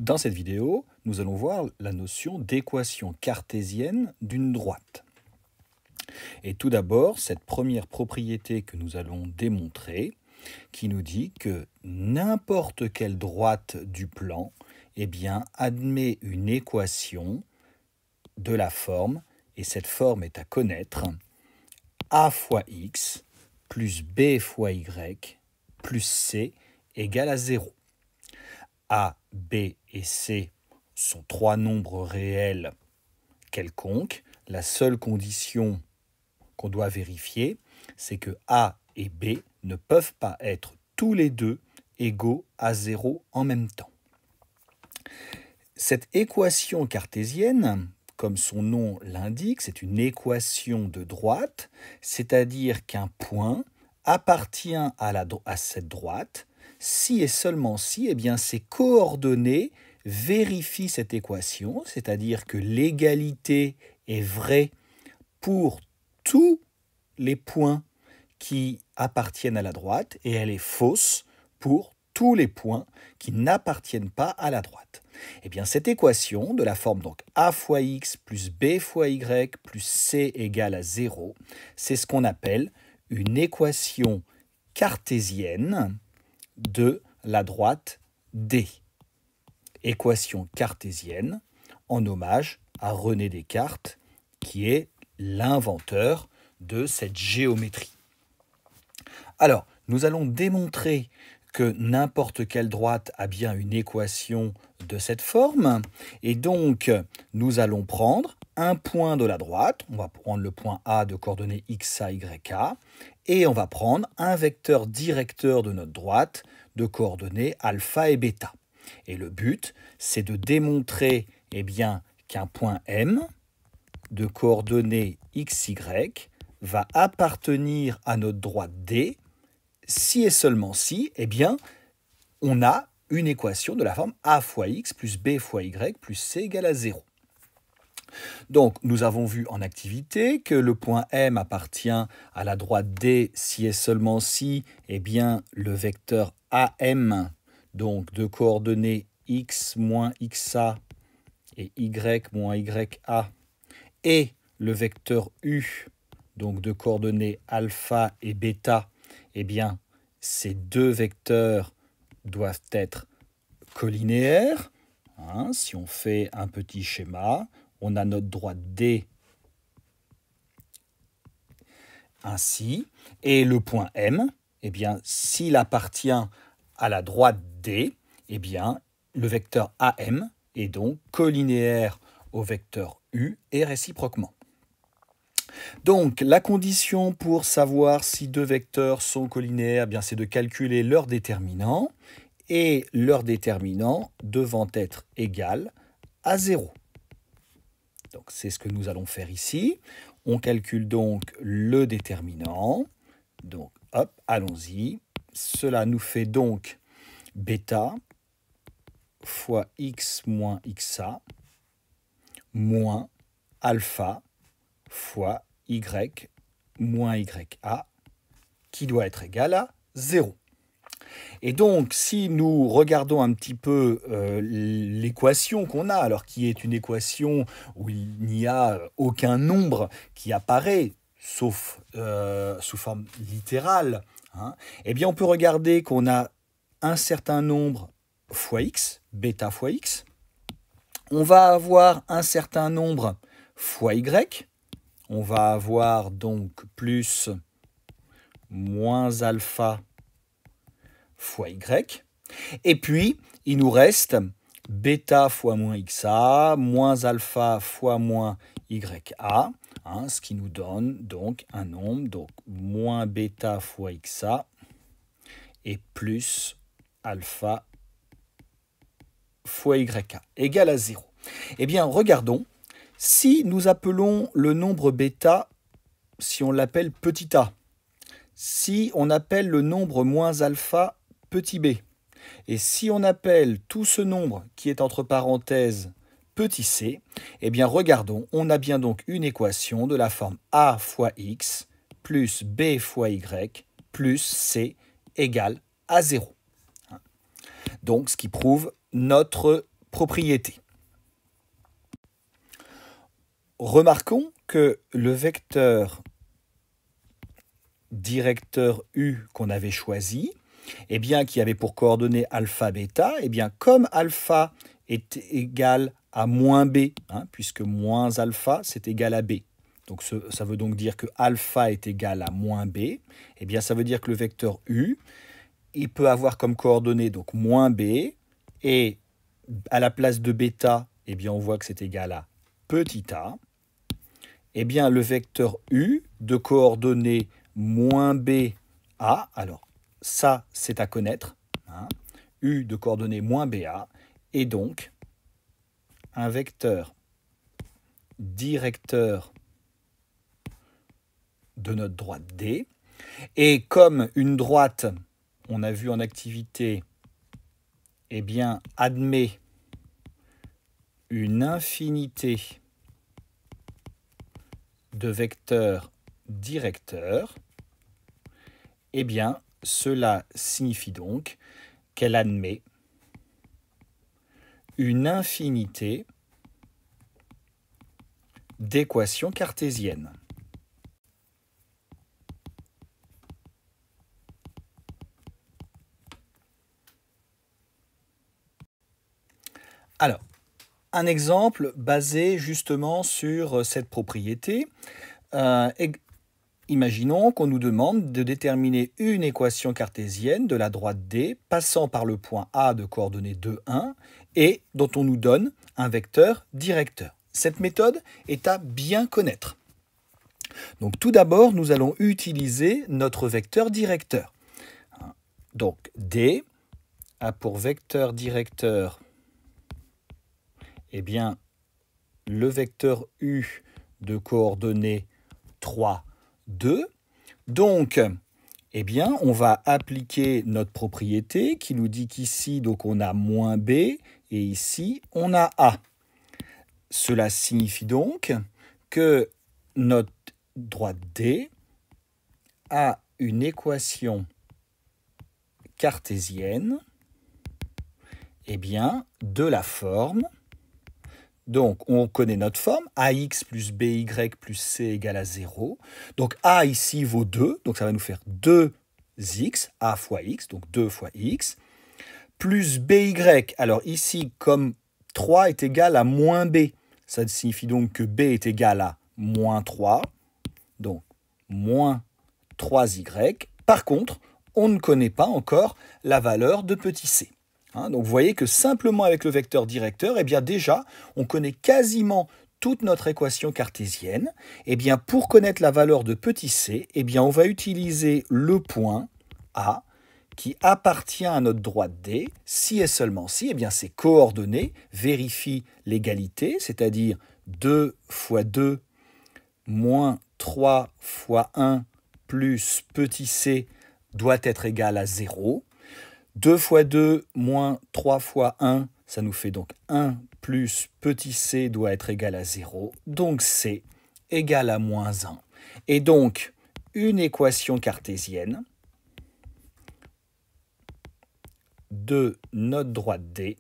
Dans cette vidéo, nous allons voir la notion d'équation cartésienne d'une droite. Et tout d'abord, cette première propriété que nous allons démontrer, qui nous dit que n'importe quelle droite du plan, admet une équation de la forme, et cette forme est à connaître, a fois x plus b fois y plus c égale à 0. A, B et C sont trois nombres réels quelconques. La seule condition qu'on doit vérifier, c'est que A et B ne peuvent pas être tous les deux égaux à 0 en même temps. Cette équation cartésienne, comme son nom l'indique, c'est une équation de droite, c'est-à-dire qu'un point appartient à cette droite si et seulement si ses coordonnées vérifient cette équation, c'est-à-dire que l'égalité est vraie pour tous les points qui appartiennent à la droite et elle est fausse pour tous les points qui n'appartiennent pas à la droite. Cette équation de la forme donc a fois x plus b fois y plus c égale à 0, c'est ce qu'on appelle une équation cartésienne de la droite D. Équation cartésienne en hommage à René Descartes, qui est l'inventeur de cette géométrie. Alors, nous allons démontrer que n'importe quelle droite a bien une équation de cette forme, et donc nous allons prendre un point de la droite, on va prendre le point A de coordonnées xa, ya, et on va prendre un vecteur directeur de notre droite de coordonnées alpha et bêta. Et le but, c'est de démontrer qu'un point M de coordonnées xy va appartenir à notre droite D si et seulement si, on a une équation de la forme a fois x plus b fois y plus c égale à 0. Donc, nous avons vu en activité que le point M appartient à la droite D si et seulement si, le vecteur AM, donc de coordonnées x moins xa et y moins ya, et le vecteur U, donc de coordonnées alpha et bêta, ces deux vecteurs doivent être collinéaires. Si on fait un petit schéma, on a notre droite D ainsi, et le point M, s'il appartient à la droite D, le vecteur AM est donc collinéaire au vecteur U et réciproquement. Donc, la condition pour savoir si deux vecteurs sont collinéaires, c'est de calculer leur déterminant, et leur déterminant devant être égal à 0. Donc, c'est ce que nous allons faire ici. On calcule donc le déterminant. Donc, hop, allons-y. Cela nous fait donc bêta fois x moins xa moins alpha fois y moins ya qui doit être égal à 0. Et donc, si nous regardons un petit peu l'équation qu'on a, alors qui est une équation où il n'y a aucun nombre qui apparaît, sauf sous forme littérale, on peut regarder qu'on a un certain nombre fois x, bêta fois x. On va avoir un certain nombre fois y. On va avoir donc plus moins alpha fois y. Et puis, il nous reste bêta fois moins xa, moins alpha fois moins ya, ce qui nous donne donc un nombre, donc moins bêta fois xa et plus alpha fois ya égale à 0. Regardons, si nous appelons le nombre bêta, si on l'appelle petit a, si on appelle le nombre moins alpha petit b, et si on appelle tout ce nombre qui est entre parenthèses petit c, regardons, on a bien donc une équation de la forme a fois x plus b fois y plus c égale à 0. Donc, ce qui prouve notre propriété. Remarquons que le vecteur directeur U qu'on avait choisi, eh bien, qui avait pour coordonnées alpha, bêta, eh bien, comme alpha est égal à moins b, puisque moins alpha, c'est égal à b. Donc, ça veut donc dire que alpha est égal à moins b. Eh bien, ça veut dire que le vecteur U, il peut avoir comme coordonnées donc moins b, et à la place de bêta, eh bien, on voit que c'est égal à petit a. Eh bien, le vecteur U de coordonnées moins b a, alors ça, c'est à connaître, U de coordonnées moins ba, est donc un vecteur directeur de notre droite D. Et comme une droite, on a vu en activité, eh bien, admet une infinité de vecteurs directeurs, eh bien, cela signifie donc qu'elle admet une infinité d'équations cartésiennes. Alors, un exemple basé justement sur cette propriété. Imaginons qu'on nous demande de déterminer une équation cartésienne de la droite D passant par le point A de coordonnées 2, 1 et dont on nous donne un vecteur directeur. Cette méthode est à bien connaître. Donc tout d'abord, nous allons utiliser notre vecteur directeur. Donc D a pour vecteur directeur eh bien, le vecteur U de coordonnées 3, 2. Donc, eh bien, on va appliquer notre propriété qui nous dit qu'ici, donc, on a moins B et ici, on a A. Cela signifie donc que notre droite D a une équation cartésienne eh bien, de la forme. Donc, on connaît notre forme, ax plus by plus c égale à 0. Donc, a ici vaut 2, donc ça va nous faire 2x, a fois x, donc 2 fois x, plus by. Alors ici, comme 3 est égal à moins b, ça signifie donc que b est égal à moins 3, donc moins 3y. Par contre, on ne connaît pas encore la valeur de petit c. Donc vous voyez que simplement avec le vecteur directeur, eh bien déjà, on connaît quasiment toute notre équation cartésienne. Eh bien, pour connaître la valeur de petit c, eh bien, on va utiliser le point A qui appartient à notre droite D, si et seulement si, eh bien, ses coordonnées vérifient l'égalité, c'est-à-dire 2 fois 2 moins 3 fois 1 plus petit c doit être égal à 0. 2 fois 2 moins 3 fois 1, ça nous fait donc 1 plus petit c doit être égal à 0. Donc c égale à moins 1. Et donc, une équation cartésienne de notre droite D,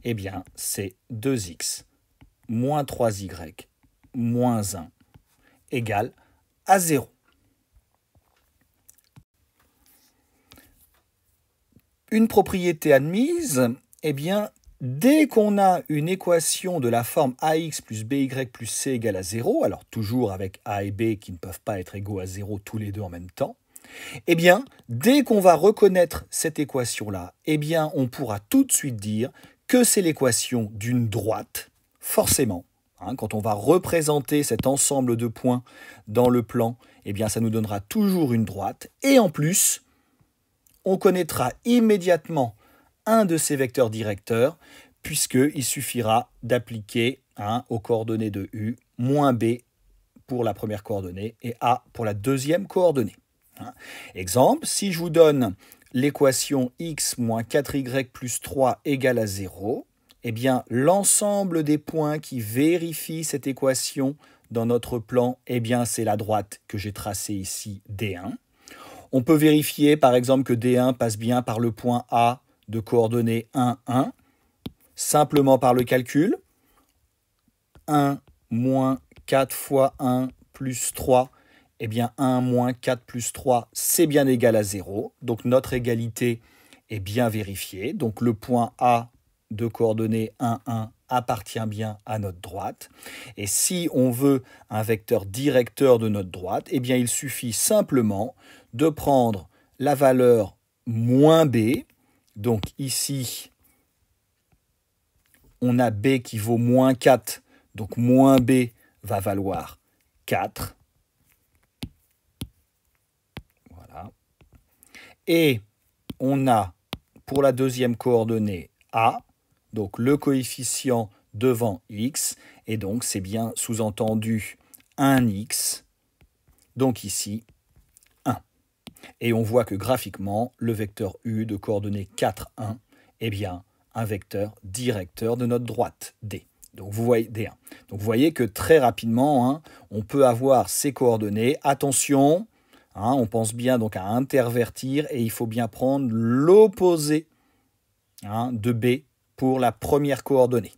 eh bien, c'est 2x moins 3y moins 1 égale à 0. Une propriété admise, eh bien, dès qu'on a une équation de la forme ax plus by plus c égale à 0, alors toujours avec a et b qui ne peuvent pas être égaux à 0 tous les deux en même temps, eh bien, dès qu'on va reconnaître cette équation-là, eh bien, on pourra tout de suite dire que c'est l'équation d'une droite, forcément. Quand on va représenter cet ensemble de points dans le plan, eh bien, ça nous donnera toujours une droite. Et en plus, on connaîtra immédiatement un de ces vecteurs directeurs, puisqu'il suffira d'appliquer aux coordonnées de U, moins B pour la première coordonnée et A pour la deuxième coordonnée. Exemple, si je vous donne l'équation x moins 4y plus 3 égale à 0, eh bien, l'ensemble des points qui vérifient cette équation dans notre plan, eh bien, c'est la droite que j'ai tracée ici, D1. On peut vérifier, par exemple, que D1 passe bien par le point A de coordonnées 1, 1, simplement par le calcul. 1 moins 4 fois 1 plus 3, eh bien 1 moins 4 plus 3, c'est bien égal à 0. Donc notre égalité est bien vérifiée. Donc le point A de coordonnées 1, 1 appartient bien à notre droite. Et si on veut un vecteur directeur de notre droite, eh bien il suffit simplement de prendre la valeur moins b. Donc ici, on a b qui vaut moins 4. Donc moins b va valoir 4. Voilà. Et on a pour la deuxième coordonnée a, donc le coefficient devant x, et donc c'est bien sous-entendu 1x, donc ici 1. Et on voit que graphiquement, le vecteur u de coordonnées 4, 1 est bien un vecteur directeur de notre droite, D. Donc vous voyez D1. Donc vous voyez que très rapidement, on peut avoir ces coordonnées. Attention, on pense bien donc à intervertir et il faut bien prendre l'opposé de B pour la première coordonnée.